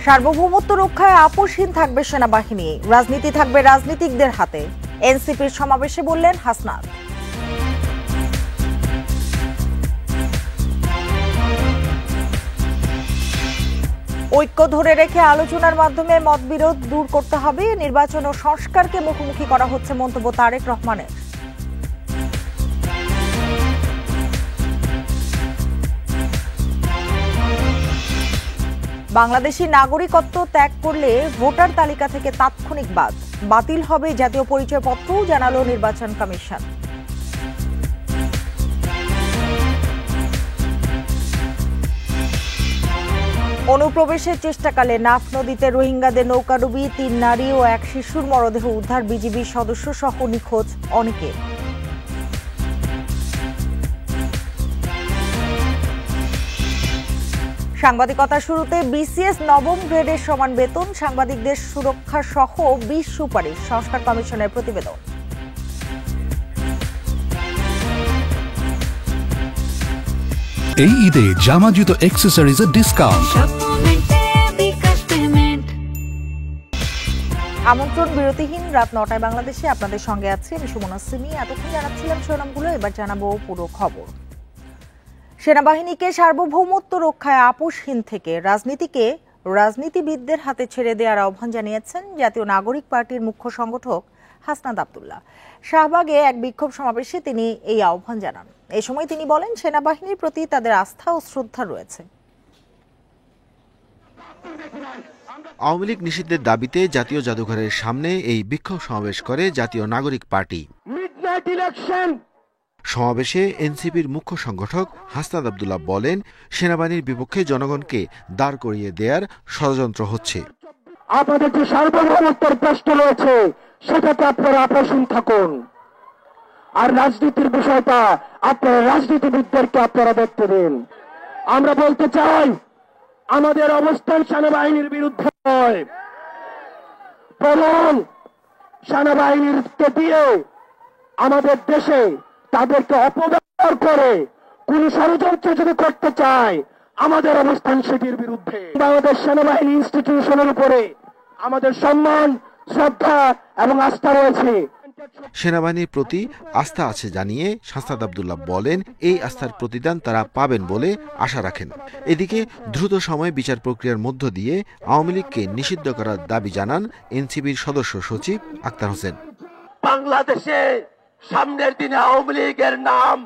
সার্বভৌমত্ব রক্ষায় আপোষহীন থাকবে সেনাবাহিনী, রাজনীতি থাকবে রাজনীতিকদের হাতে, এনসিপির সমাবেশে বললেন হাসনাত। ঐক্য ধরে রেখে আলোচনার মাধ্যমে মতবিরোধ দূর করতে হবে, নির্বাচন ও সংস্কারকে মুখোমুখি করা হচ্ছে মন্তব্য তারেক রহমানের। বাংলাদেশি নাগরিকত্ব ত্যাগ করলে ভোটার তালিকা থেকে তাৎক্ষণিক বাতিল হবে জাতীয় পরিচয়পত্র, জানালো নির্বাচন কমিশন। অনুপ্রবেশের চেষ্টাকালে নাফ নদীতে রোহিঙ্গাদের নৌকাডুবি, 3 নারী ও 1 শিশুর মরদেহ উদ্ধার, বিজিবির সদস্য সহ নিখোঁজ অনেকে। সাংবাদিকতা শুরুতে বিসিএস নবম গ্রেডের সমান বেতন, সাংবাদিকদের সুরক্ষা সহ 20 সুপারিশ, সংস্কার কমিশনের প্রতিবেদন। এই ঈদে জামা জুতো অ্যাক্সেসরিজের ডিসকাউন্ট। আমন্ত্রণ বিরতিহীন রাত 9টায় বাংলাদেশে আপনাদের সঙ্গে আছি আমি সুমনা সিমি। এতক্ষণ জানাচ্ছিলাম শিরোনামগুলো, এবার জানাবো পুরো খবর। সেনাবাহিনীকে সার্বভৌমত্ব রক্ষায় আপোষহীন থেকে রাজনীতিবিদদের হাতে ছেড়ে দেওয়ার আহ্বান জানিয়েছেন জাতীয় নাগরিক পার্টির মুখ্য সংগঠক হাসনাত আব্দুল্লাহ। শাহবাগে এক বিক্ষোভ সমাবেশে তিনি এই আহ্বান জানান। এই সময় তিনি বলেন, সেনাবাহিনীর প্রতি তাদের আস্থা ও শ্রদ্ধা রয়েছে। আওয়ামী লীগ নিষিদ্ধের দাবিতে জাতীয় জাদুঘরের সামনে এই বিক্ষোভ সমাবেশ করে জাতীয় নাগরিক পার্টি। সমাবেশে এনসিপির মুখ্য সংগঠক হাসনাত আব্দুল্লাহ বলেন, সেনাবাহিনীর বিপক্ষে জনগণকে দাঁড় করিয়ে দেওয়ার ষড়যন্ত্র হচ্ছে। আপনাদের যে সার্বভৌমত্বের প্রশ্ন রয়েছে সেটাতে আপনারা আপোষহীন থাকুন, আর রাজনীতির বিষয়টা আপনারা রাজনীতিবিদদেরকে আপনারা দেখতে দিন। আমরা বলতে চাই, আমাদের অবস্থান সেনাবাহিনীর বিরুদ্ধে নয়, বরং সেনাবাহিনীকে দিয়ে আমাদের দেশে তাদেরকে অপব্যবহার করে কোন ষড়যন্ত্র যদি করতে চায়, আমাদের অবস্থান সেটির বিরুদ্ধে। বাংলাদেশ সেনাবাহিনী ইনস্টিটিউশনের উপরে আমাদের সম্মান, শ্রদ্ধা এবং আস্থা রয়েছে। সেনাবাহিনীর প্রতি আস্থা আছে জানিয়ে হাসনাত আব্দুল্লাহ বলেন, এই আস্থার প্রতিদান তারা পাবেন বলে আশা রাখেন। এদিকে দ্রুত সময়ে বিচার প্রক্রিয়ার মধ্য দিয়ে আওয়ামী লীগকে নিষিদ্ধ করার দাবি জানান এনসিপির সদস্য সচিব আক্তার হোসেন। বাংলাদেশে সামনের দিনে আওয়ামী লীগের নাম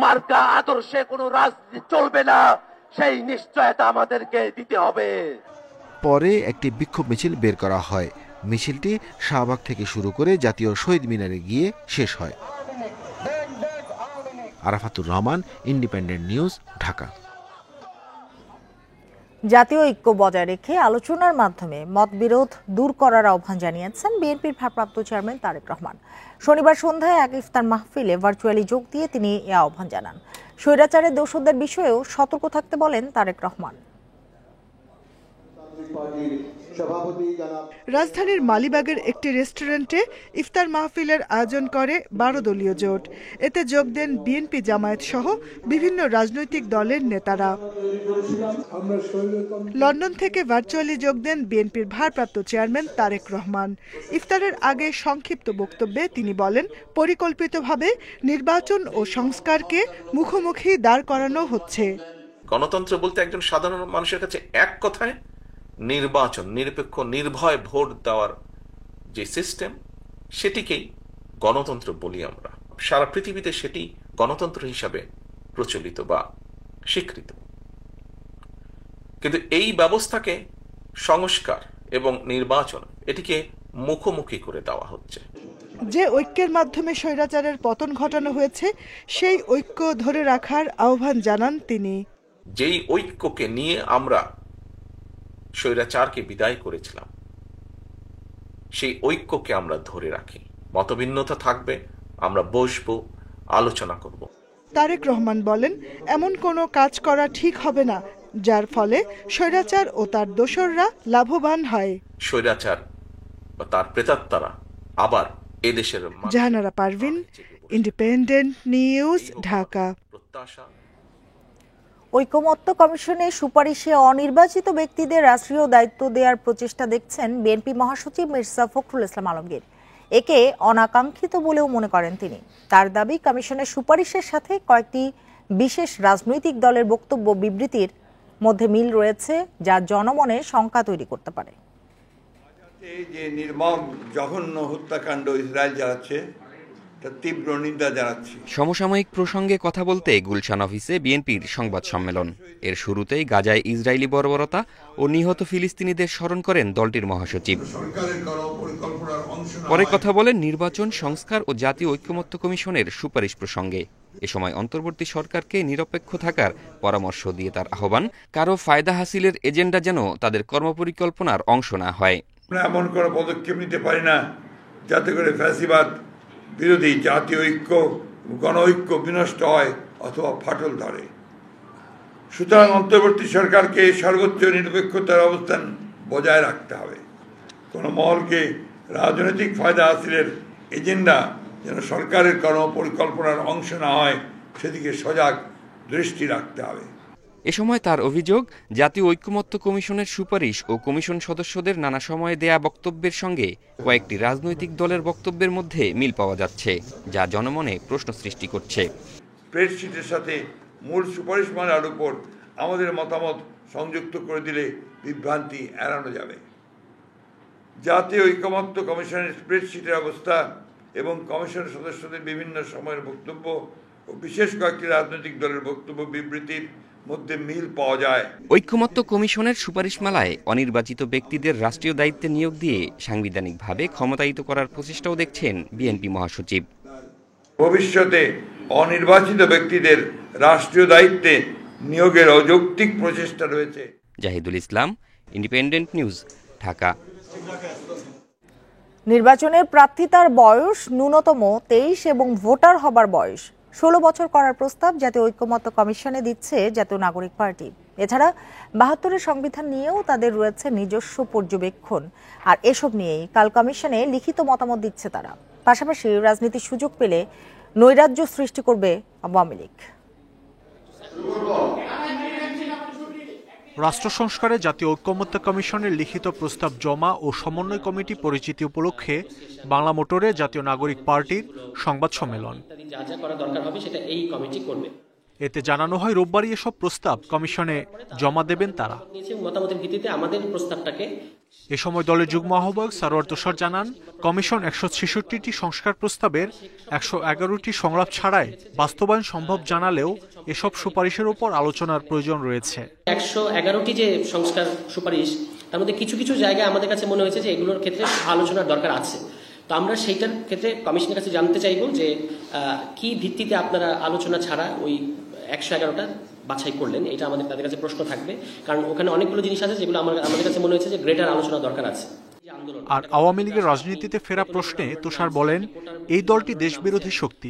মার্কা আদর্শে কোনো রাজনীতি চলবে না, সেই নিশ্চয়তা আমাদেরকে দিতে হবে। পরে একটি বিক্ষোভ মিছিল বের করা হয়। মিছিলটি শাহবাগ থেকে শুরু করে জাতীয় শহীদ মিনারে গিয়ে শেষ হয়। Arafatur Rahman, independent News, Dhaka. জাতীয় ঐক্য বজায় রেখে আলোচনার মাধ্যমে মতবিরোধ দূর করার আহ্বান জানিয়েছেন বিএনপির ভারপ্রাপ্ত চেয়ারম্যান তারেক রহমান। শনিবার সন্ধ্যায় এক ইফতার মাহফিলে ভার্চুয়ালি যোগ দিয়ে তিনি এ আহ্বান জানান। স্বৈরাচারের দোষরদের বিষয়েও সতর্ক থাকতে বলেন তারেক রহমান। রাজধানীর মালিবাগের একটি রেস্টুরেন্টে ইফতার মাহফিলের আয়োজন করে 12 দলীয় জোট। এতে যোগ দেন বিএনপি, জামায়াত সহ বিভিন্ন রাজনৈতিক দলের নেতারা। লন্ডন থেকে ভার্চুয়ালি যোগ দেন বিএনপির ভারপ্রাপ্ত চেয়ারম্যান তারেক রহমান। ইফতারের আগে সংক্ষিপ্ত বক্তব্যে তিনি বলেন, পরিকল্পিতভাবে নির্বাচন ও সংস্কারকে মুখোমুখি দাঁড় করানো হচ্ছে। গণতন্ত্র বলতে একজন সাধারণ মানুষের কাছে এক কথায় নির্বাচন, নিরপেক্ষ নির্ভয় ভোট দেওয়ার যে সিস্টেম, সেটিকেই গণতন্ত্র বলি আমরা। সারা পৃথিবীতে সেটি গণতন্ত্র হিসাবে প্রচলিত বা স্বীকৃত। কিন্তু এই ব্যবস্থাকে সংস্কার এবং নির্বাচন, এটিকে মুখোমুখি করে দেওয়া হচ্ছে। যে ঐক্যের মাধ্যমে স্বৈরাচারের পতন ঘটানো হয়েছে, সেই ঐক্য ধরে রাখার আহ্বান জানান তিনি। যেই ঐক্যকে নিয়ে আমরা স্বৈরাচারকে বিদায় করেছিলাম, সেই ঐক্যকে আমরা ধরে রাখি। মতভিন্নতা থাকবে, আমরা বসবো, আলোচনা করব। তারেক রহমান বলেন, এমন কোনো কাজ করা ঠিক হবে না যার ফলে স্বৈরাচার ও তার দোসররা লাভবান হয়। স্বৈরাচার বা তার প্রেতাত্মারা আবার এদেশের। Jahanara Parvin, Independent News, Dhaka. ঐকমত্য কমিশনের সুপারিশে অনির্বাচিত ব্যক্তিদের রাষ্ট্রীয় দায়িত্ব দেওয়ার প্রচেষ্টা দেখছেন বিএনপি মহাসচিব মির্জা ফখরুল ইসলাম আলমগীর। একে অনাকাঙ্ক্ষিত বলেও মনে করেন তিনি। তার দাবি, কমিশনের সুপারিশের সাথে কয়েকটি বিশেষ রাজনৈতিক দলের বক্তব্য বিবৃতির মধ্যে মিল রয়েছে, যা জনমনে শঙ্কা তৈরি করতে পারে। যে নির্মম জঘন্য হত্যাকাণ্ড ইসরায়েল চালাচ্ছে, তার তীব্র নিন্দা জানাচ্ছি। সমসাময়িক প্রসঙ্গে কথা বলতে গুলশান অফিসে বিএনপির সংবাদ সম্মেলন। এর শুরুতেই গাজায় ইসরায়েলি বর্বরতা ও নিহত ফিলিস্তিনিদের স্মরণ করেন দলটির মহাসচিব। পরে কথা বলেন নির্বাচন সংস্কার ও জাতীয় ঐকমত্য কমিশনের সুপারিশ প্রসঙ্গে। এ সময় অন্তর্বর্তী সরকারকে নিরপেক্ষ থাকার পরামর্শ দিয়ে তার আহ্বান, কারো ফায়দা হাসিলের এজেন্ডা যেন তাদের কর্মপরিকল্পনার অংশ না হয়। আমরা এমন কোনো পদক্ষেপ নিতে পারি না যাতে করে ফ্যাসিবাদ বিরোধী জাতীয় ঐক্য, গণ ঐক্য বিনষ্ট হয় অথবা ফাটল ধরে। সুতরাং অন্তর্বর্তী সরকারকে সর্বোচ্চ নিরপেক্ষতার অবস্থান বজায় রাখতে হবে। কোনো মহলকে রাজনৈতিক ফায়দা হাসিলের এজেন্ডা যেন সরকারের কর্মপরিকল্পনার অংশ না হয়, সেদিকে সজাগ দৃষ্টি রাখতে হবে। এ সময় তার অভিযোগ, জাতীয় ঐকমত্য কমিশনের সুপারিশ ও কমিশন সদস্যদের নানা সময়ে দেয়া বক্তব্যের সঙ্গে কয়েকটি রাজনৈতিক দলের বক্তব্যের মধ্যে মিল পাওয়া যাচ্ছে, যা জনমনে প্রশ্ন সৃষ্টি করছে। স্প্রেডশিটের সাথে মূল সুপারিশমালার উপর আমাদের মতামত সংযুক্ত করে দিলে বিভ্রান্তি এড়ানো যাবে। জাতীয় ঐকমত্য কমিশনের স্প্রেডশিটের অবস্থা এবং কমিশন সদস্যদের বিভিন্ন সময়ের বক্তব্য ও বিশেষ কয়েকটি রাজনৈতিক দলের বক্তব্য বিবৃতির মধ্যে মিল পাওয়া যায়। ঐকমত্য কমিশনের সুপারিশমালায় অনির্বাচিত ব্যক্তিদের রাষ্ট্রীয় দায়িত্বে নিয়োগ দিয়ে সাংবিধানিকভাবে ক্ষমতায়িত করার প্রচেষ্টাও দেখছেন বিএনপি মহাসচিব। ভবিষ্যতে অনির্বাচিত ব্যক্তিদের রাষ্ট্রীয় দায়িত্বে নিয়োগের অযৌক্তিক প্রচেষ্টা রয়েছে। জাহিদুল ইসলাম, ইন্ডিপেন্ডেন্ট নিউজ, ঢাকা। নির্বাচনের প্রার্থিতার বয়স ন্যূনতম 23 এবং ভোটার হবার বয়স 16 বছর করার প্রস্তাব জাতীয় ঐকমত্য কমিশনে দিচ্ছে জাতীয় নাগরিক পার্টি। এছাড়া 72-এর সংবিধান নিয়েও তাদের রয়েছে নিজস্ব পর্যবেক্ষণ, আর এসব নিয়েই কাল কমিশনে লিখিত মতামত দিচ্ছে তারা। পাশাপাশি রাজনীতির সুযোগ পেলে নৈরাজ্য সৃষ্টি করবে আওয়ামী লীগ। রাষ্ট্র সংস্কারে জাতীয় ঐকমত্য কমিশনের লিখিত প্রস্তাব জমা ও সমন্বয় কমিটি পরিচিতি উপলক্ষে বাংলা মোটরে জাতীয় নাগরিক পার্টির সংবাদ সম্মেলন। এতে জানানো হয়, রোববারই এসব প্রস্তাব কমিশনে জমা দেবেন তারা। এ সময় দলের যুগ্ম আহ্বায়ক সারোয়ার তুষার জানান, কমিশন 166টি সংস্কার প্রস্তাবের 111টি সংলাপ ছাড়াই বাস্তবায়ন সম্ভব জানালেও এসব সুপারিশের উপর আলোচনার প্রয়োজন রয়েছে। 111টি যে সংস্কার সুপারিশ, তার মধ্যে কিছু কিছু জায়গায় আমাদের কাছে মনে হয়েছে যে এগুলোর ক্ষেত্রে আলোচনার দরকার আছে। তো আমরা সেইটার ক্ষেত্রে কমিশনের কাছে জানতে চাইব যে কি ভিত্তিতে আপনারা আলোচনা ছাড়া ওই 111টা বাছাই করলেন। এটা আমাদের তাদের কাছে প্রশ্ন থাকবে, কারণ ওখানে অনেকগুলো জিনিস আছে যেগুলো আমাদের কাছে মনে হয়েছে যে গ্রেটার আলোচনা দরকার আছে। আর আওয়ামী লীগের রাজনীতিতে ফেরা প্রশ্নে তুষার বলেন, এই দলটি দেশবিরোধী শক্তি,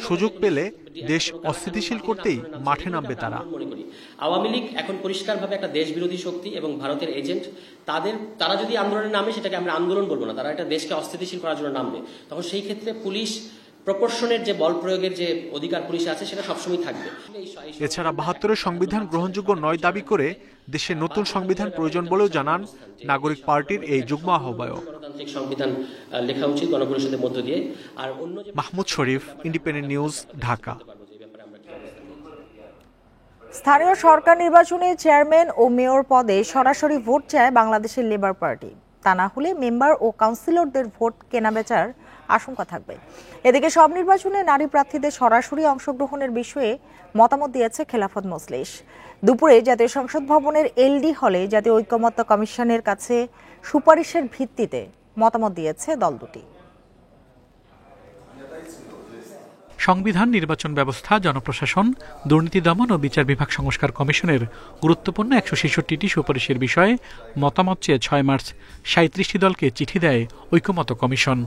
সুযোগ পেলে দেশ অস্থিতিশীল করতেই মাঠে নামবে তারা। আওয়ামী লীগ এখন পরিষ্কারভাবে একটা দেশবিরোধী শক্তি এবং ভারতের এজেন্ট। তারা যদি আন্দোলনে নামে, সেটাকে আমরা আন্দোলন বলবো না, তারা একটা দেশকে অস্থিতিশীল করার জন্য নামবে। তখন সেই ক্ষেত্রে পুলিশ প্রপোর্শনের যে বল প্রয়োগের যে অধিকার পুলিশে আছে, সেটা সবসময় থাকবে। এছাড়া 72-এর সংবিধান গ্রহণযোগ্য নয় দাবি করে দেশে নতুন সংবিধান প্রয়োজন বলেও জানান নাগরিক পার্টির এই যুগ্ম আহ্বায়ক। গণতান্ত্রিক সংবিধান লেখা উচিত গণপরিষদের মধ্য দিয়ে। আর অন্য মাহমুদ শরীফ, ইন্ডিপেন্ডেন্ট নিউজ, ঢাকা। স্থানীয় সরকার নির্বাচনে চেয়ারম্যান ও মেয়র পদে সরাসরি ভোট চায় বাংলাদেশের লেবার পার্টি। তা না হলে মেম্বার ও কাউন্সিলরদের ভোট কেনাবেচার আশঙ্কা থাকবে। এদিকে সব নির্বাচনে নারী প্রার্থীদের সরাসরি অংশগ্রহণের বিষয়ে মতামত দিয়েছে খেলাফত মজলিস। দুপুরে জাতীয় সংসদ ভবনের এলডি হলে জাতীয় ঐকমত্য কমিশনের কাছে সুপারিশের ভিত্তিতে মতামত দিয়েছে দল দুটি। সংবিধান, নির্বাচন ব্যবস্থা, জনপ্রশাসন, দুর্নীতি দমন ও বিচার বিভাগ সংস্কার কমিশনের গুরুত্বপূর্ণ 166টি সুপারিশের বিষয়ে মতামত চেয়ে 6 মার্চ 37টি দলকে চিঠি দেয় ঐকমত্য কমিশন।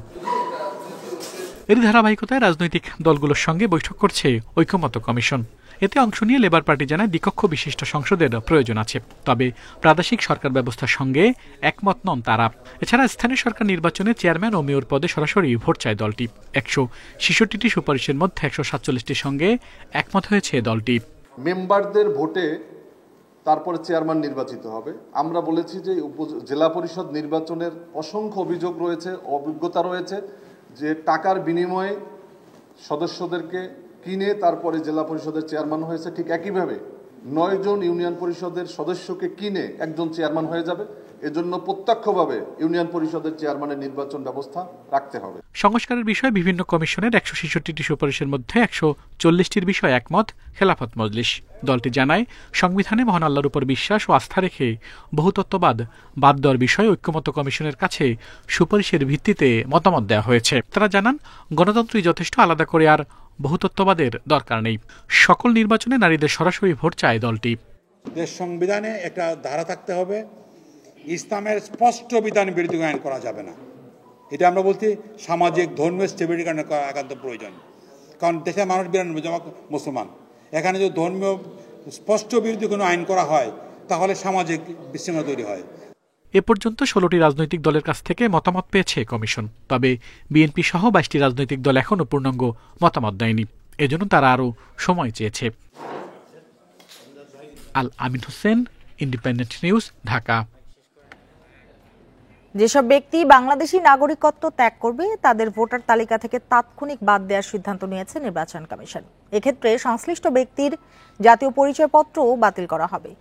এর ধারাবাহিকতায় রাজনৈতিক দলগুলোর সঙ্গে বৈঠক করছে ঐকমত্য কমিশন। এতে অংশ নিয়ে লেবার পার্টি জানায়, দ্বিকক্ষ বিশিষ্ট সংসদের প্রয়োজন আছে, তবে প্রাদেশিক সরকার ব্যবস্থার সঙ্গে একমত নন তারা। এছাড়া স্থানীয় সরকার নির্বাচনে চেয়ারম্যান ও মেয়র পদে সরাসরি ভোট চায় দলটি। 166টি সুপারিশের মধ্যে 147টির সঙ্গে একমত হয়েছে দলটি। মেম্বারদের ভোটে তারপরে চেয়ারম্যান নির্বাচিত হবে। আমরা বলেছি যে জেলা পরিষদ নির্বাচনের অসংখ্য অভিযোগ রয়েছে, অভিজ্ঞতা রয়েছে, যে টাকার বিনিময়ে সদস্যদেরকে কিনে তারপরে জেলা পরিষদের চেয়ারম্যান হয়েছে। ঠিক একইভাবে 9 জন ইউনিয়ন পরিষদের সদস্যকে কিনে একজন চেয়ারম্যান হয়ে যাবে। এজন্য প্রত্যক্ষভাবে ইউনিয়ন পরিষদের চেয়ারম্যানের নির্বাচন ব্যবস্থা রাখতে হবে। সংস্কারের বিষয়ে বিভিন্ন কমিশনের 166টি সুপারিশের মধ্যে 140টির বিষয়ে একমত খেলাফত মজলিস। দলটি জানায়, সংবিধানে মহান আল্লাহর উপর বিশ্বাস ও আস্থা রেখে বহুতত্ত্ববাদ বাদ দেওয়ার বিষয়ে ঐক্যমত্য কমিশনের কাছে সুপারিশের ভিত্তিতে মতামত দেওয়া হয়েছে। তারা জানান, গণতন্ত্রই যথেষ্ট, আলাদা করে আর বহুতত্ত্ববাদের দরকার নেই। সকল নির্বাচনে নারীদের সরাসরি ভোট চায় দলটি। দেশ সংবিধানে একটা ধারা থাকতে হবে, ইসলামের স্পষ্ট বিধান বিরোধী আইন করা যাবে না। এটা আমরা বলছি সামাজিক ধর্মীয় স্টেবিলিটির কারণে একান্ত প্রয়োজন। কারণ দেশের মানুষ 92% মুসলমান। এখানে যদি ধর্মীয় স্পষ্ট বিরোধী কোনো আইন করা হয় তাহলে সামাজিক বিশৃঙ্খলা তৈরি হয়। এ পর্যন্ত 16টি রাজনৈতিক দলের কাছ থেকে মতামত পেয়েছে কমিশন। তবে বিএনপি সহ 22টি রাজনৈতিক দল এখনও পূর্ণাঙ্গ মতামত দেয়নি। এজন্য তারা আরও সময় চেয়েছে। আল আমিন হোসেন, ইন্ডিপেন্ডেন্ট নিউজ, ঢাকা। যেসব ব্যক্তি বাংলাদেশি নাগরিকত্ব ত্যাগ করবে তাদের ভোটার তালিকা থেকে তাৎক্ষণিক বাদ দেওয়ার সিদ্ধান্ত নিয়েছে নির্বাচন কমিশন। এক্ষেত্রে সংশ্লিষ্ট ব্যক্তির জাতীয় পরিচয়পত্রও বাতিল করা হবে।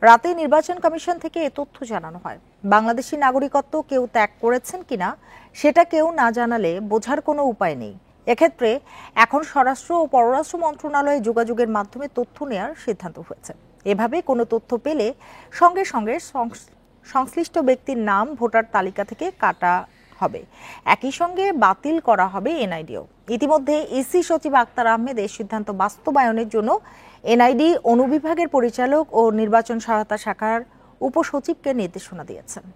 রাতে নির্বাচন কমিশন থেকে এ তথ্য জানানো হয়। বাংলাদেশি নাগরিকত্ব কেউ ত্যাগ করেছেন কিনা সেটা কেউ না জানালে বোঝার কোনো উপায় নেই। এক্ষেত্রে এখন স্বরাষ্ট্র ও পররাষ্ট্র মন্ত্রণালয়ে যোগাযোগের মাধ্যমে তথ্য নেওয়ার সিদ্ধান্ত হয়েছে। এভাবে কোনো তথ্য পেলে সঙ্গে সঙ্গে সংশ্লিষ্ট ব্যক্তির নাম ভোটার তালিকা থেকে কাটা হবে। একই সঙ্গে বাতিল করা হবে এনআইডিও। ইতিমধ্যে ইসি সচিব আক্তার আহমেদ এই সিদ্ধান্ত বাস্তবায়নের জন্য এনআইডি অনুবিভাগের পরিচালক ও নির্বাচন সহায়তা শাখার উপসচিবকে নির্দেশনা দিয়েছেন।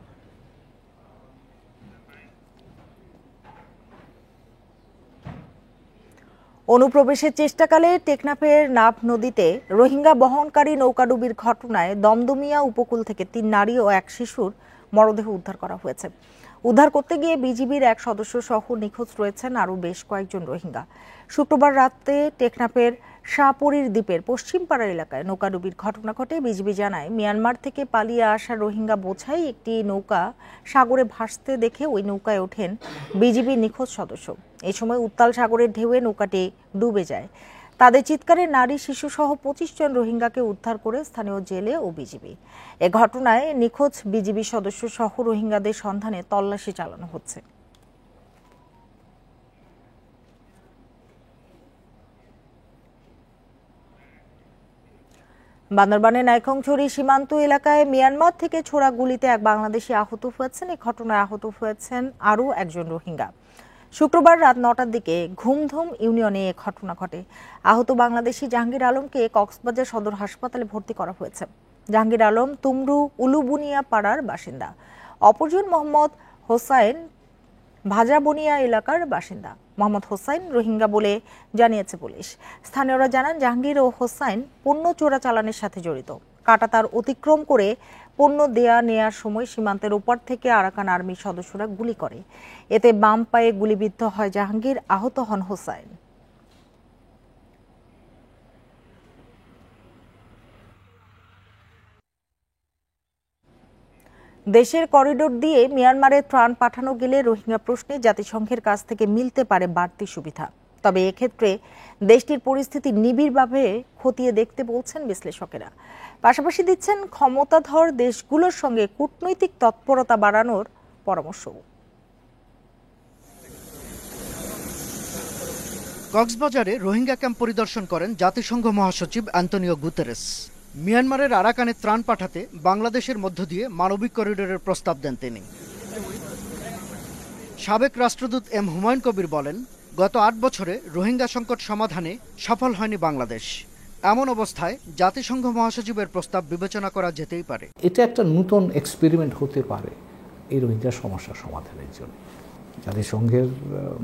অনুপ্রবেশের চেষ্টাকালে টেকনাফের নাফ নদীতে রোহিঙ্গা বহনকারী নৌকাডুবির ঘটনায় দমদমিয়া উপকূল থেকে 3 নারী ও 1 শিশুর মরদেহ উদ্ধার করা হয়েছে। উদ্ধার করতে গিয়ে বিজিবির 1 সদস্য সহ নিখোঁজ রয়েছেন আরও বেশ কয়েকজন রোহিঙ্গা। শুক্রবার রাতে টেকনাফের শাহপুরীর দ্বীপের পশ্চিমপাড়া এলাকায় নৌকাডুবির ঘটনা ঘটে। বিজিবি জানায়, মিয়ানমার থেকে পালিয়ে আসা রোহিঙ্গা বোঝাই একটি নৌকা সাগরে ভাসতে দেখে ওই নৌকায় ওঠেন বিজিবি নিখোঁজ সদস্য। এই সময় উত্তাল সাগরের ঢেউয়ে নৌকাটি ডুবে যায়। তাদের চিৎকারে নারী, শিশু সহ 25 জন রোহিঙ্গাকে উদ্ধার করে স্থানীয় জেলে ও বিজিবি। এ ঘটনায় নিখোঁজ বিজিবি সদস্য সহ রোহিঙ্গাদের সন্ধানে তল্লাশি চালানো হচ্ছে। বান্দরবানের নাইখংছড়ি সীমান্ত এলাকায় মিয়ানমার থেকে ছোড়া গুলিতে এক বাংলাদেশি আহত হয়েছেন। এই ঘটনায় আহত হয়েছেন আরও একজন রোহিঙ্গা। শুক্রবার রাত 9টার দিকে ঘুমধুম ইউনিয়নে এ ঘটনা ঘটে। আহত বাংলাদেশি জাহাঙ্গীর আলমকে কক্সবাজার সদর হাসপাতালে ভর্তি করা হয়েছে। জাহাঙ্গীর আলম তুমরু উলুবুনিয়া পাড়ার বাসিন্দা। অপরজন মোহাম্মদ হোসাইন ভাজাবনিয়া এলাকার বাসিন্দা। মোহাম্মদ হোসাইন রোহিঙ্গা বলে জানিয়েছে পুলিশ। স্থানীয়রা জানান, জাহাঙ্গীর ও হোসাইন পণ্য চোরাচালানের সাথে জড়িত। কাঁটাতার অতিক্রম করে পণ্য নেয়ার সময় সীমান্তের ওপার থেকে আরাকান আর্মির সদস্যরা গুলি করে। এতে বাম পায়ে গুলিবিদ্ধ হয় জাহাঙ্গীর, আহত হন হোসাইন। দেশের করিডোর দিয়ে মিয়ানমারে ত্রাণ পাঠানো গেলে রোহিঙ্গা প্রশ্নে জাতিসংঘের কাছ থেকে মিলতে পারে বাড়তি সুবিধা। তবে এক্ষেত্রে দেশটির পরিস্থিতি নিবিড়ভাবে খতিয়ে দেখতে বলছেন বিশ্লেষকেরা। পাশাপাশি দিচ্ছেন ক্ষমতাধর দেশগুলোর সঙ্গে কূটনৈতিক তৎপরতা বাড়ানোর পরামর্শও। কক্সবাজারে রোহিঙ্গা ক্যাম্প পরিদর্শন করেন জাতিসংঘ মহাসচিব অ্যান্টনিও গুতেরেস। মিয়ানমারের আরাকানে ত্রাণ পাঠাতে বাংলাদেশের মধ্য দিয়ে মানবিক করিডোরের প্রস্তাব দেন তিনি। সাবেক রাষ্ট্রদূত এম হুমায়ুন কবির বলেন, গত 8 বছরে রোহিঙ্গা সংকট সমাধানে সফল হয়নি বাংলাদেশ। এমন অবস্থায় জাতিসংঘ মহাসচিবের প্রস্তাব বিবেচনা করা যেতেই পারে। এটা একটা নতুন এক্সপেরিমেন্ট হতে পারে এই রোহিঙ্গা সমস্যা সমাধানের জন্য। জাতিসংঘের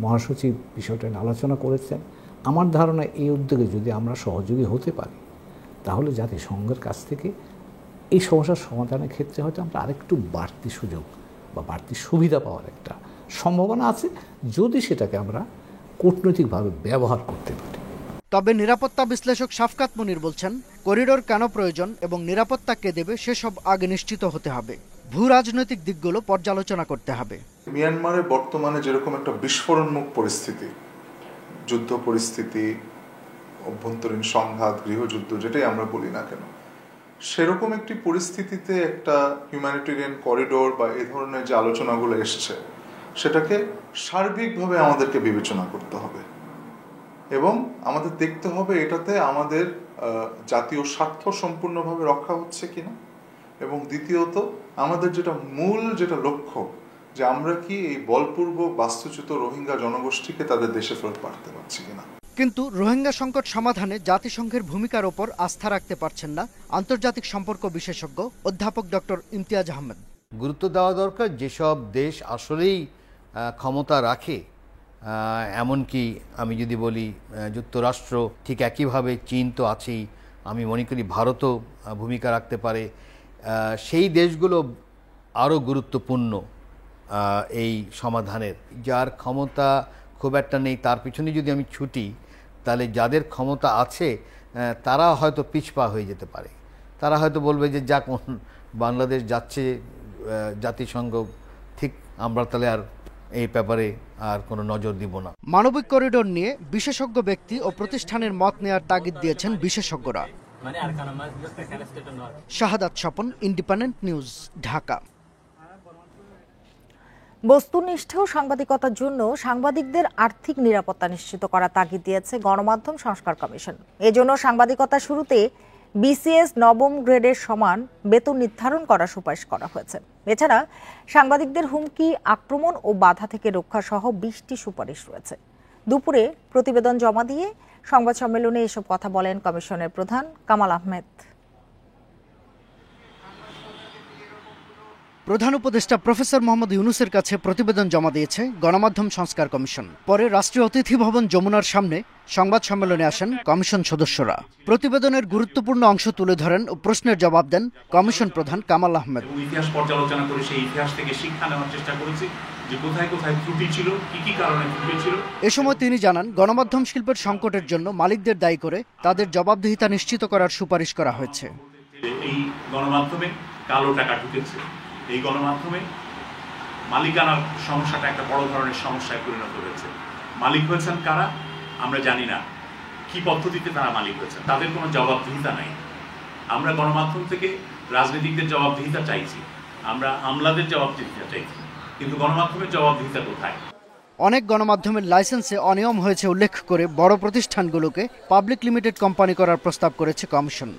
মহাসচিব বিষয়টা নিয়ে আলোচনা করেছেন। আমার ধারণা এই উদ্যোগে যদি আমরা সহযোগী হতে পারি তাহলে জাতিসংঘের কাছ থেকে এই সমস্যার সমাধানের ক্ষেত্রে হয়তো আমরা আরেকটু বাড়তি সুযোগ বা বাড়তি সুবিধা পাওয়ার একটা সম্ভাবনা আছে, যদি সেটাকে আমরা কূটনৈতিকভাবে ব্যবহার করতে পারি। তবে নিরাপত্তা বিশ্লেষক শাফকাত মুনির বলছেন, করিডোর কেন প্রয়োজন এবং নিরাপত্তা কে দেবে সেসব আগে নিশ্চিত হতে হবে। ভূ রাজনৈতিক দিকগুলো পর্যালোচনা করতে হবে। মিয়ানমারে বর্তমানে যেরকম একটা বিস্ফোরণমুখ পরিস্থিতি, যুদ্ধ পরিস্থিতি, অভ্যন্তরীণ সংঘাত, গৃহযুদ্ধ, যেটাই আমরা বলি না কেন, সেরকম একটি পরিস্থিতিতে একটা হিউম্যানিটেরিয়ান করিডোর বা এই ধরনের যে আলোচনাগুলো এসছে, সেটাকে সার্বিকভাবে আমাদেরকে বিবেচনা করতে হবে এবং আমাদের দেখতে হবে এটাতে আমাদের জাতীয় স্বার্থ সম্পূর্ণভাবে রক্ষা হচ্ছে কিনা, এবং দ্বিতীয়ত আমাদের যেটা লক্ষ্য, যে আমরা কি এই বলপূর্বক বাস্তুচ্যুত রোহিঙ্গা জনগোষ্ঠীকে তাদের দেশে ফেরত পাঠাতে পারছি কিনা। কিন্তু রোহিঙ্গা সংকট সমাধানে জাতিসংঘের ভূমিকার ওপর আস্থা রাখতে পারছেন না আন্তর্জাতিক সম্পর্ক বিশেষজ্ঞ অধ্যাপক ডক্টর ইমতিয়াজ আহমেদ। গুরুত্ব দেওয়া দরকার যেসব দেশ আসলেই ক্ষমতা রাখে, এমনকি আমি যদি বলি যুক্তরাষ্ট্র, ঠিক একইভাবে চীন তো আছেই, আমি মনে করি ভারতও ভূমিকা রাখতে পারে। সেই দেশগুলো আরও গুরুত্বপূর্ণ এই সমাধানের। যার ক্ষমতা খুব একটা নেই তার পিছনে যদি আমি ছুটি, তাহলে যাদের ক্ষমতা আছে তারা হয়তো পিছপা হয়ে যেতে পারে। তারা হয়তো বলবে যে যাক বাংলাদেশ যাচ্ছে জাতিসংঘ, ঠিক আমরা তাহলে আর এই ব্যাপারে আর কোনো নজর দিব না। মানবিক করিডোর নিয়ে বিশেষজ্ঞ ব্যক্তি ও প্রতিষ্ঠানের মত নেওয়ার তাগিদ দিয়েছেন বিশেষজ্ঞরা। শাহাদাত স্বপন, ইন্ডিপেন্ডেন্ট নিউজ, ঢাকা। বস্তুনিষ্ঠ সাংবাদিকতার জন্য সাংবাদিকদের আর্থিক নিরাপত্তা নিশ্চিত করা তাগিদ দিয়েছে গণমাধ্যম সংস্কার কমিশন। এজন্য সাংবাদিকতা শুরুতে বিসিএস নবম গ্রেডের সমান বেতন নির্ধারণ করার সুপারিশ করা হয়েছে। এছাড়া সাংবাদিকদের হুমকি, আক্রমণ ও বাধা থেকে রক্ষা সহ 20টি সুপারিশ রয়েছে। দুপুরে প্রতিবেদন জমা দিয়ে সংবাদ সম্মেলনে এসব কথা বলেন কমিশনের প্রধান কামাল আহমেদ। প্রধান উপদেষ্টা প্রফেসর মোহাম্মদ ইউনূসের কাছে প্রতিবেদন জমা দিয়েছে গণমাধ্যম সংস্কার কমিশন। পরে রাষ্ট্রীয় অতিথি ভবন যমুনার সামনে সংবাদ সম্মেলনে আসেন কমিশন সদস্যরা। প্রতিবেদনের গুরুত্বপূর্ণ অংশ তুলে ধরেন ও প্রশ্নের জবাব দেন কমিশন প্রধান কামাল আহমেদ। ইতিহাস পর্যালোচনা করে সেই ইতিহাস থেকে শিক্ষা নেওয়ার চেষ্টা করেছি যে কোথায় কোথায় ত্রুটি ছিল, কি কারণে ত্রুটি ছিল। এ সময় তিনি জানান, গণমাধ্যম শিল্পের সংকটের জন্য মালিকদের দায়ী করে তাদের জবাবদিহিতা নিশ্চিত করার সুপারিশ করা হয়েছে। এই গণমাধ্যমে কালো টাকা ঢুকেছে, এই গণমাধ্যমে মালিকানার সমস্যাটা একটা বড় ধরনের সমস্যায় পরিণত হয়েছে। মালিক হয়েছেন কারা আমরা জানি না, কি পদ্ধতিতে তারা মালিক হয়েছেন, তাদের কোনো জবাবদিহিতা নাই। আমরা গণমাধ্যম থেকে রাজনীতিকদের জবাবদিহিতা চাইছি, আমরা আমলাদের জবাবদিহিতা চাইছি, কিন্তু গণমাধ্যমের জবাবদিহিতা কোথায়? অনেক গণমাধ্যমের লাইসেন্সে অনিয়ম হয়েছে উল্লেখ করে বড় প্রতিষ্ঠানগুলোকে পাবলিক লিমিটেড কোম্পানি করার প্রস্তাব করেছে কমিশন।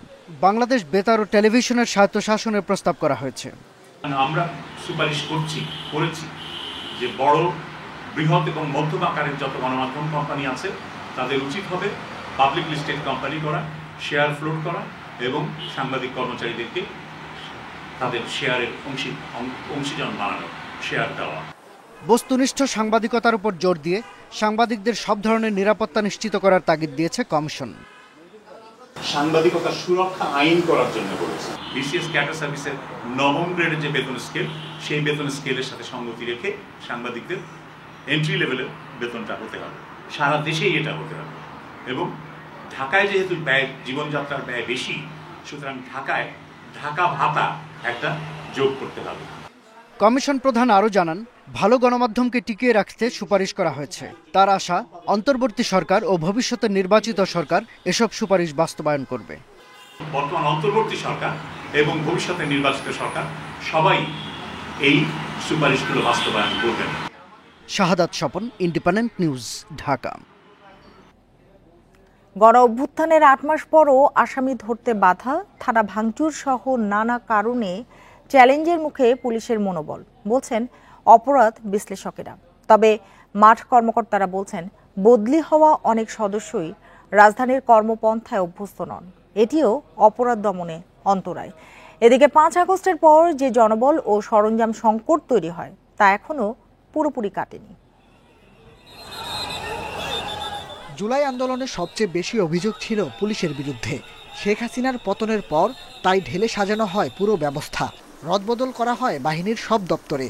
বাংলাদেশ বেতার ও টেলিভিশনের স্বায়ত্তশাসনের প্রস্তাব করা হয়েছে। আমরা সুপারিশ করেছি যে বড়, বৃহৎ এবং মধ্যম আকারের যত গণমাধ্যম কোম্পানি আছে তাদের উচিত হবে পাবলিক লিস্টেড কোম্পানি করা, শেয়ার ফ্লোট করা এবং সাংবাদিক কর্মচারীদেরকে তাদের শেয়ারের অংশীজন বানানো, শেয়ার দেওয়া। বস্তুনিষ্ঠ সাংবাদিকতার উপর জোর দিয়ে সাংবাদিকদের সব ধরনের নিরাপত্তা নিশ্চিত করার তাগিদ দিয়েছে কমিশন। সাংবাদিকতার সুরক্ষা আইন করার জন্য বলেছে। বিসিএস ক্যাডার সার্ভিসের নবম গ্রেডের যে বেতন স্কেল, সেই বেতন স্কেলের সাথে সঙ্গতি রেখে সাংবাদিকদের এন্ট্রি লেভেলের বেতনটা হতে হবে, সারা দেশেই এটা হতে হবে। এবং ঢাকায় যেহেতু ব্যয়, জীবনযাত্রার ব্যয় বেশি, সুতরাং ঢাকায় ঢাকা ভাতা একটা যোগ করতে হবে। কমিশন প্রধান আরও জানান, ভালো গণমাধ্যমকে টিকিয়ে রাখতে সুপারিশ করা হয়েছে। তার আশা, অন্তর্বর্তী সরকার ও ভবিষ্যতে নির্বাচিত সরকার এসব সুপারিশ বাস্তবায়ন করবে। বর্তমান অন্তর্বর্তী সরকার এবং ভবিষ্যতে নির্বাচিত সরকার সবাই এই সুপারিশগুলো বাস্তবায়ন করবেন। শাহাদাত স্বপন, ইন্ডিপেন্ডেন্ট নিউজ, ঢাকা। গণ অভ্যুত্থানের 8 মাস পরও আসামি ধরতে বাধা, থানা ভাঙচুর সহ নানা কারণে চ্যালেঞ্জের মুখে পুলিশের মনোবল, বলছেন অপরাধ বিশ্লেষকেরা। তবে মাঠ কর্মকর্তারা বলছেন, বদলি হওয়া অনেক সদস্যই রাজধানীর কর্মপন্থায় অভ্যস্ত নন। এটিও অপরাধ দমনে অন্তরায়। এদিকে 5 আগস্টের পর যে জনবল ও সরঞ্জাম সংকট তৈরি হয় তা এখনো পুরোপুরি কাটেনি। জুলাই আন্দোলনে সবচেয়ে বেশি অভিযোগ ছিল পুলিশের বিরুদ্ধে। শেখ হাসিনার পতনের পর তাই ঢেলে সাজানো হয় পুরো ব্যবস্থা, রদবদল করা হয় বাহিনীর সব দপ্তরে।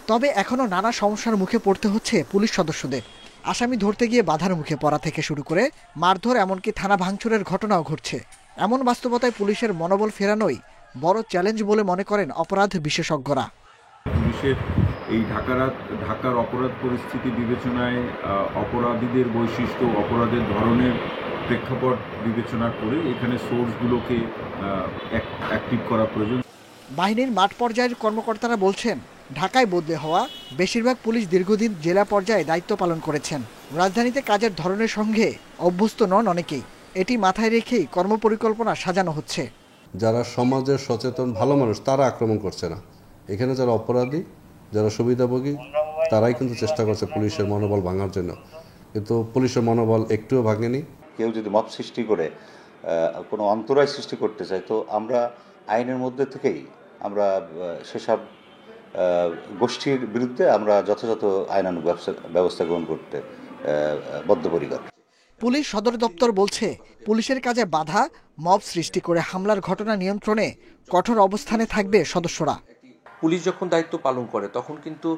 তবে এখনও নানা সমস্যার মুখে পড়তে হচ্ছে পুলিশ সদস্যদের। আসামি ধরতে গিয়ে বাধার মুখে পড়া থেকে শুরু করে মারধর এমনকি থানা ভাঙচুরের ঘটনাও ঘটছে। এমন বাস্তবতায় পুলিশের মনোবল ফেরানোই বড় চ্যালেঞ্জ বলে মনে করেন অপরাধ বিশেষজ্ঞরা। পুলিশের এই ঢাকার অপরাধ পরিস্থিতি বিবেচনায় অপরাধীদের বৈশিষ্ট্য, অপরাধের ধরনের প্রেক্ষাপট বিবেচনা করে এখানে সোর্সগুলোকে অ্যাক্টিভ করা প্রয়োজন। বাহিনীর মাঠ পর্যায়ের কর্মকর্তারা বলছেন, ঢাকায় বদলে হওয়া বেশিরভাগ পুলিশ দীর্ঘদিন জেলা পর্যায়ে দায়িত্ব পালন করেছেন। রাজধানীতে কাজের ধরনের সঙ্গে অভ্যস্ত নন অনেকেই। এটি মাথায় রেখেই কর্মপরিকল্পনা সাজানো হচ্ছে। যারা সমাজের সচেতন ভালো মানুষ তারা আক্রমণ করছে না, এখানে যারা অপরাধী, যারা সুবিধাভোগী তারাই কিন্তু চেষ্টা করছে পুলিশের মনোবল ভাঙার জন্য, কিন্তু পুলিশের মনোবল একটুও ভাঙেনি। কেউ যদি মত সৃষ্টি করে কোনো অন্তরায় সৃষ্টি করতে চায়, তো আমরা আইনের মধ্যে থেকেই আমরা সেসব গোষ্ঠীর বিরুদ্ধে আমরা যথাযথ আইনানুগ ব্যবস্থা গ্রহণ করতে বদ্ধপরিকর। পুলিশ সদর দপ্তর বলছে, পুলিশের কাজে বাধা, মব সৃষ্টি করে হামলার ঘটনা নিয়ন্ত্রণে কঠোর অবস্থানে থাকবে সদস্যরা। পুলিশ যখন দায়িত্ব পালন করে তখন কিন্তু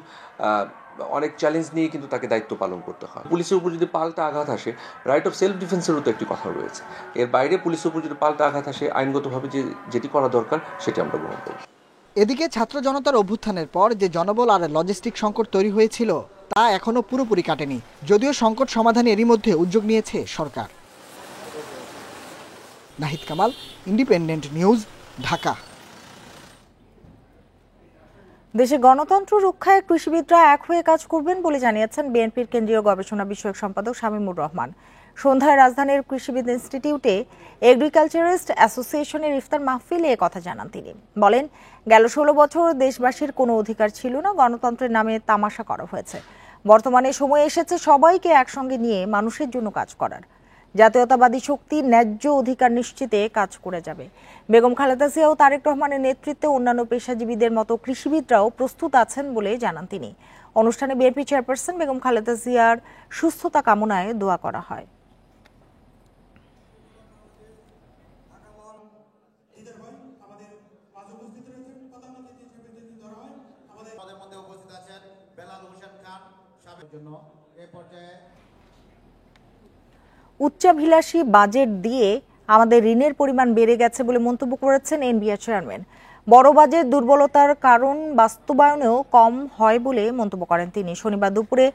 অনেক চ্যালেঞ্জ নিয়ে কিন্তু তাকে দায়িত্ব পালন করতে হয়। পুলিশের উপর যদি পাল্টা আঘাত আসে, রাইট অফ সেলফ ডিফেন্সেরও তো একটি কথা রয়েছে। এর বাইরে পুলিশের উপর যদি পাল্টা আঘাত আসে, আইনগতভাবে যেটি করা দরকার সেটি আমরা গ্রহণ করব। এদিকে ছাত্র জনতার অভ্যুত্থানের পর যে জনবল আর লজিস্টিক সংকট তৈরি হয়েছিল তা এখনো পুরোপুরি কাটেনি, যদিও সংকট সমাধানে এরই মধ্যে উদ্যোগ নিয়েছে সরকার। Nahid Kamal, Independent News, Dhaka. দেশে গণতন্ত্র রক্ষায় কৃষিবিদরা এক হয়ে কাজ করবেন বলে জানিয়েছেন বিএনপির কেন্দ্রীয় গবেষণা বিষয়ক সম্পাদক শামীমুর রহমান। সন্ধ্যায় রাজধানীর কৃষিবিদ ইনস্টিটিউটে এগ্রিকালচারিস্ট অ্যাসোসিয়েশনের ইফতার মাহফিলে কথা জানান তিনি। বলেন, গেল 16 বছর দেশবাসীর কোনো অধিকার ছিল না, গণতন্ত্রের নামে তামাশা করা হয়েছে। বর্তমানে সময় এসেছে সবাইকে একসঙ্গে নিয়ে মানুষের জন্য কাজ করার। জাতীয়তাবাদী শক্তি ন্যায্য অধিকার নিশ্চিতে কাজ করে যাবে। বেগম খালেদা জিয়া ও তারেক রহমানের নেতৃত্বে অন্যান্য পেশাজীবীদের মতো কৃষিবিদরাও প্রস্তুত আছেন বলে জানান তিনি। অনুষ্ঠানে বিএনপি চেয়ারপারসন বেগম খালেদা জিয়ার সুস্থতা কামনায় দোয়া করা হয়। উচ্চাভিলাষী বাজেট দিয়ে আমাদের ঋণের পরিমাণ বেড়ে গেছে বলে মন্তব্য করেছেন এনবিআর চেয়ারম্যান। বড় বাজেট দুর্বলতার কারণ বাস্তবায়নেও কম হয় বলে মন্তব্য করেন তিনি। শনিবার দুপুরে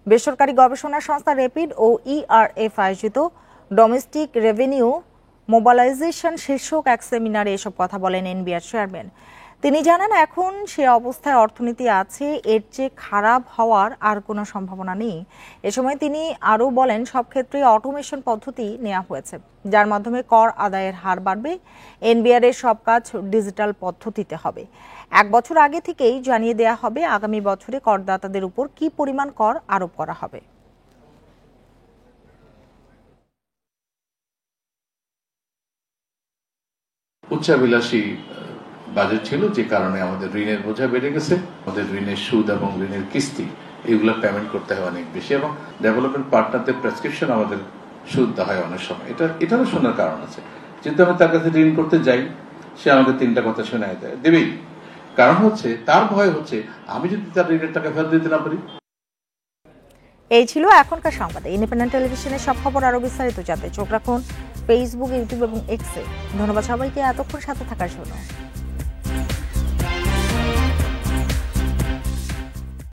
বেসরকারি গবেষণা সংস্থা র্যাপিড ও ইআরএফ আয়োজিত ডোমেস্টিক রেভিনিউ মোবিলাইজেশন শীর্ষক এক সেমিনারে এসব কথা বলেন এনবিআর চেয়ারম্যান। তিনি জানান, এখন সে অবস্থায় অর্থনীতি আছে, এর চেয়ে খারাপ হওয়ার আর কোনো সম্ভাবনা নেই। এ সময় তিনি আরও বলেন, সব ক্ষেত্রে অটোমেশন পদ্ধতি নেওয়া হয়েছে, যার মাধ্যমে কর আদায়ের হার বাড়বে। এনবিআর এর সব কাজ ডিজিটাল পদ্ধতিতে হবে। 1 বছর আগে থেকেই জানিয়ে দেওয়া হবে আগামী বছরে করদাতাদের উপর কি পরিমাণ কর আরোপ করা হবে। উচ্চাভিলাষী বাজেট ছিল, যে কারণে আমাদের ঋণের বোঝা বেড়ে গেছে। আমাদের ঋণের সুদ এবং ঋণের কিস্তি এগুলো পেমেন্ট করতে হয় অনেক বেশি, এবং ডেভেলপমেন্ট পার্টনারদের প্রেসক্রিপশন আমাদের সুদ দেওয়া হয় অনেক সময়। এটারও শোনার কারণ আছে। যেহেতু আমি তার কাছে ঋণ করতে যাই, সে আমাকে 3টা কথা শোনায় দেবেই। কারণ হচ্ছে তার ভয় হচ্ছে আমি যদি তার ঋণের টাকা ফেরত দিতে না পারি। এই ছিল এখনকার সংবাদ। ইন্ডিপেন্ডেন্ট টেলিভিশনের সব খবর আরো বিস্তারিত জানতে চোখ রাখুন ফেসবুক, ইউটিউব এবং এক্সে। ধন্যবাদ সবাইকে এতক্ষণ সাথে থাকার জন্য।